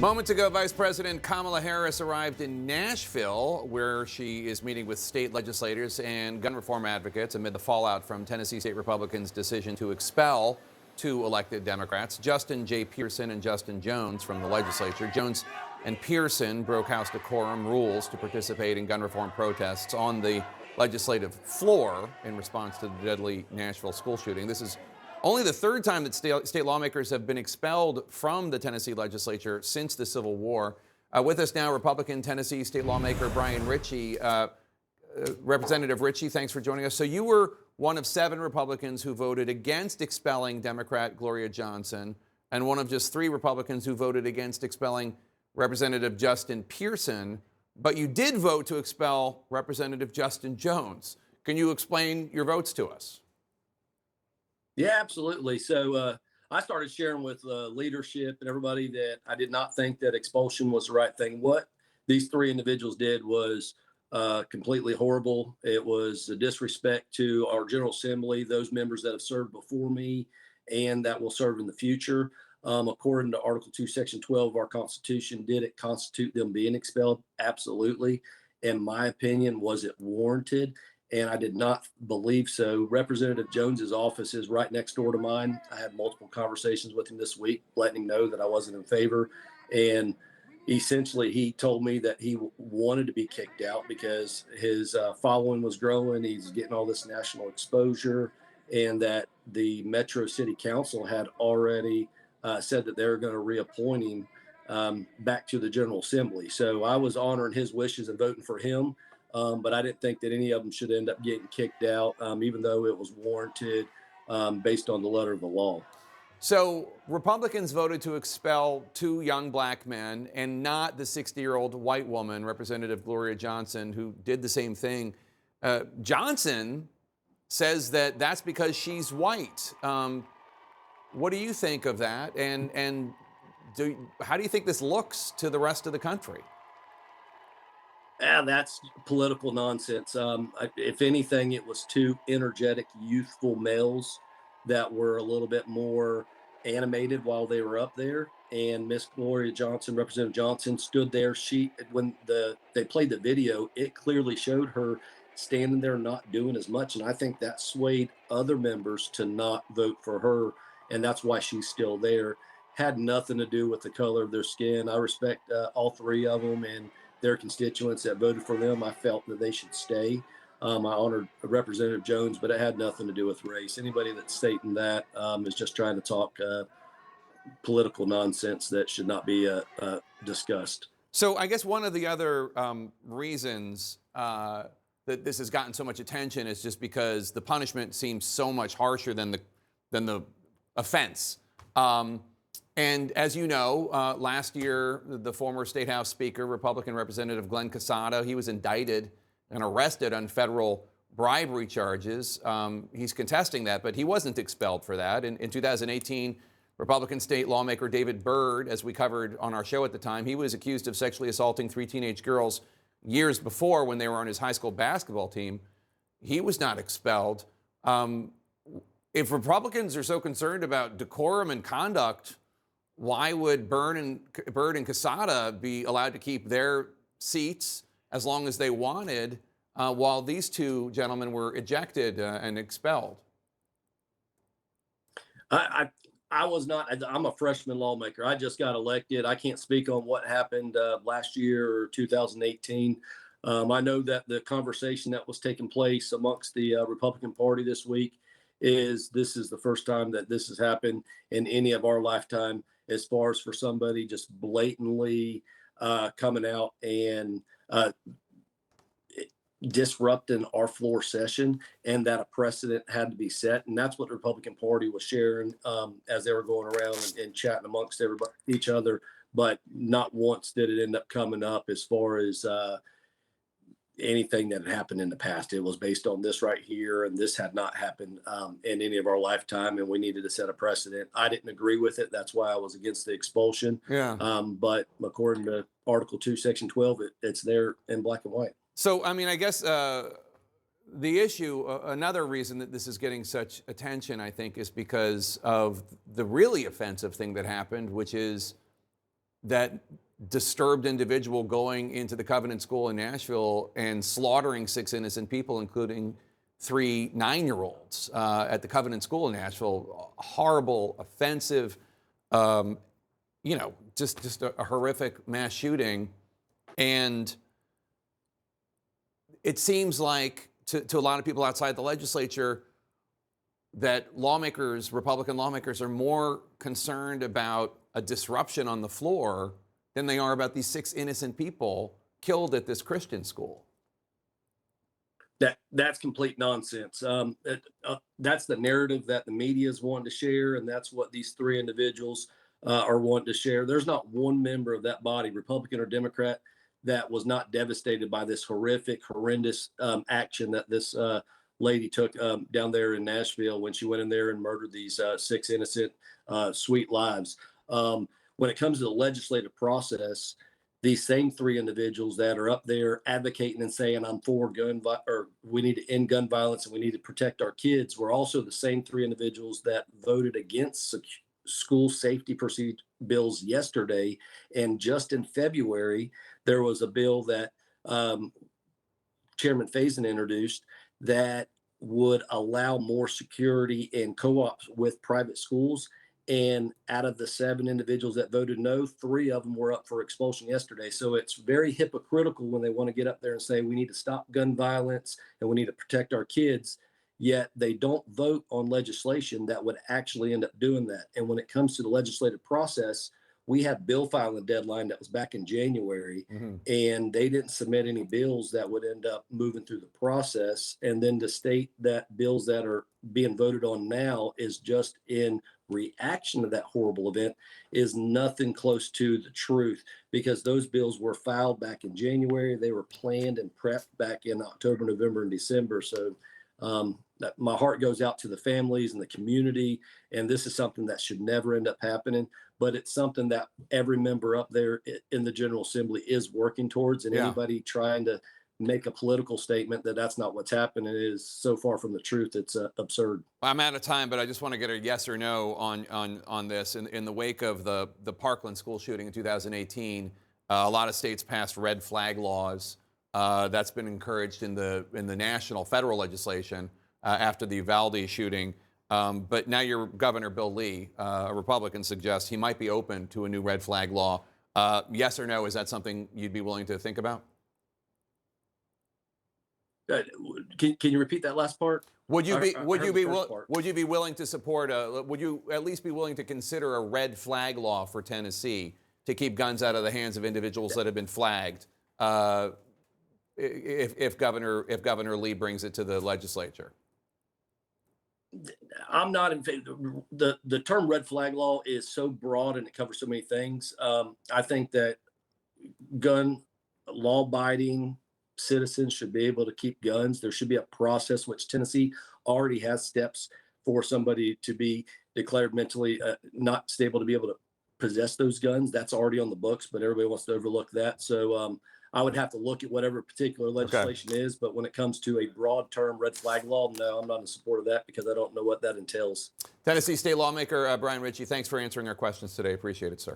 Moments ago, Vice President Kamala Harris arrived in Nashville, where she is meeting with state legislators and gun reform advocates amid the fallout from Tennessee State Republicans' decision to expel two elected Democrats, Justin J. Pearson and Justin Jones, from the legislature. Jones and Pearson broke House decorum rules to participate in gun reform protests on the legislative floor in response to the deadly Nashville school shooting. This is only the third time that state lawmakers have been expelled from the Tennessee legislature since the Civil War. With us now, Republican Tennessee state lawmaker Bryan Richey. Representative Richey, thanks for joining us. So you were one of 7 Republicans who voted against expelling Democrat Gloria Johnson, and one of just 3 Republicans who voted against expelling Representative Justin Pearson. But you did vote to expel Representative Justin Jones. Can you explain your votes to us? Yeah, absolutely. So I started sharing with leadership and everybody that I did not think that expulsion was the right thing. What these 3 individuals did was completely horrible. It was a disrespect to our General Assembly, those members that have served before me and that will serve in the future. According to Article 2, Section 12 of our Constitution, did it constitute them being expelled? Absolutely. In my opinion, was it warranted? And I did not believe so. Representative Jones's office is right next door to mine. I had multiple conversations with him this week, letting him know that I wasn't in favor. And essentially, he told me that he wanted to be kicked out because his following was growing. He's getting all this national exposure, and that the Metro City Council had already said that they were going to reappoint him back to the General Assembly. So I was honoring his wishes and voting for him. But I didn't think that any of them should end up getting kicked out, even though it was warranted based on the letter of the law. So Republicans voted to expel 2 young black men and not the 60-year-old white woman, Representative Gloria Johnson, who did the same thing. Johnson says that that's because she's white. What do you think of that? And how do you think this looks to the rest of the country? That's political nonsense. If anything, it was 2 energetic, youthful males that were a little bit more animated while they were up there. And Miss Gloria Johnson, Representative Johnson, stood there. When they played the video, it clearly showed her standing there not doing as much. And I think that swayed other members to not vote for her. And that's why she's still there. Had nothing to do with the color of their skin. I respect all 3 of them and their constituents that voted for them. I felt that they should stay. I honored Representative Jones, but it had nothing to do with race. Anybody that's stating that is just trying to talk political nonsense that should not be discussed. So I guess one of the other reasons that this has gotten so much attention is just because the punishment seems so much harsher than the offense. And as you know, last year, the former State House Speaker, Republican Representative Glenn Casada, he was indicted and arrested on federal bribery charges. He's contesting that, but he wasn't expelled for that. In 2018, Republican state lawmaker David Byrd, as we covered on our show at the time, he was accused of sexually assaulting 3 teenage girls years before when they were on his high school basketball team. He was not expelled. If Republicans are so concerned about decorum and conduct, why would Byrd and Casada be allowed to keep their seats as long as they wanted, while these 2 gentlemen were ejected and expelled? I was not. I'm a freshman lawmaker. I just got elected. I can't speak on what happened last year or 2018. I know that the conversation that was taking place amongst the Republican Party this week is the first time that this has happened in any of our lifetime, as far as for somebody just blatantly coming out and disrupting our floor session, and that a precedent had to be set. And that's what the Republican Party was sharing as they were going around and chatting amongst each other. But not once did it end up coming up as far as anything that had happened in the past. It was based on this right here, and this had not happened in any of our lifetime, and we needed to set a precedent. I didn't agree with it. That's why I was against the expulsion. Yeah. But according to Article 2, Section 12, it's there in black and white. So, I mean, I guess the issue, another reason that this is getting such attention, I think, is because of the really offensive thing that happened, which is that disturbed individual going into the Covenant School in Nashville and slaughtering 6 innocent people, including 3 9-year-olds at the Covenant School in Nashville. Horrible, offensive, just a horrific mass shooting. And it seems like to a lot of people outside the legislature that Republican lawmakers, are more concerned about a disruption on the floor than they are about these 6 innocent people killed at this Christian school. That's complete nonsense. That's the narrative that the media is wanting to share, and that's what these 3 individuals are wanting to share. There's not one member of that body, Republican or Democrat, that was not devastated by this horrendous action that this lady took down there in Nashville when she went in there and murdered these 6 innocent, sweet lives. When it comes to the legislative process, these same 3 individuals that are up there advocating and saying, I'm for or we need to end gun violence and we need to protect our kids, were also the same 3 individuals that voted against school safety procedure bills yesterday. And just in February, there was a bill that Chairman Faison introduced that would allow more security and co-ops with private schools. And out of the 7 individuals that voted no, 3 of them were up for expulsion yesterday. So it's very hypocritical when they want to get up there and say we need to stop gun violence and we need to protect our kids, yet they don't vote on legislation that would actually end up doing that. And when it comes to the legislative process, we had bill filing deadline that was back in January, and they didn't submit any bills that would end up moving through the process. And then to state that bills that are being voted on now is just in reaction to that horrible event is nothing close to the truth, because those bills were filed back in January. They were planned and prepped back in October, November, and December. So my heart goes out to the families and the community, and this is something that should never end up happening, but it's something that every member up there in the General Assembly is working towards, and anybody trying to make a political statement that that's not what's happening is so far from the truth. It's absurd. I'm out of time, but I just want to get a yes or no on this. In the wake of the Parkland school shooting in 2018, a lot of states passed red flag laws. That's been encouraged in the national federal legislation after the Uvalde shooting. But now your Governor Bill Lee, a Republican, suggests he might be open to a new red flag law. Yes or no? Is that something you'd be willing to think about? Can you repeat that last part? Would you be willing to support would you at least be willing to consider a red flag law for Tennessee to keep guns out of the hands of individuals that have been flagged if Governor Lee brings it to the legislature? I'm not in favor. The term red flag law is so broad and it covers so many things. I think that gun law abiding citizens should be able to keep guns. There should be a process, which Tennessee already has steps for somebody to be declared mentally not stable to be able to possess those guns. That's already on the books, but everybody wants to overlook that. So I would have to look at whatever particular legislation is. But when it comes to a broad term red flag law, no, I'm not in support of that because I don't know what that entails. Tennessee state lawmaker Brian Ritchie, thanks for answering our questions today. Appreciate it, sir.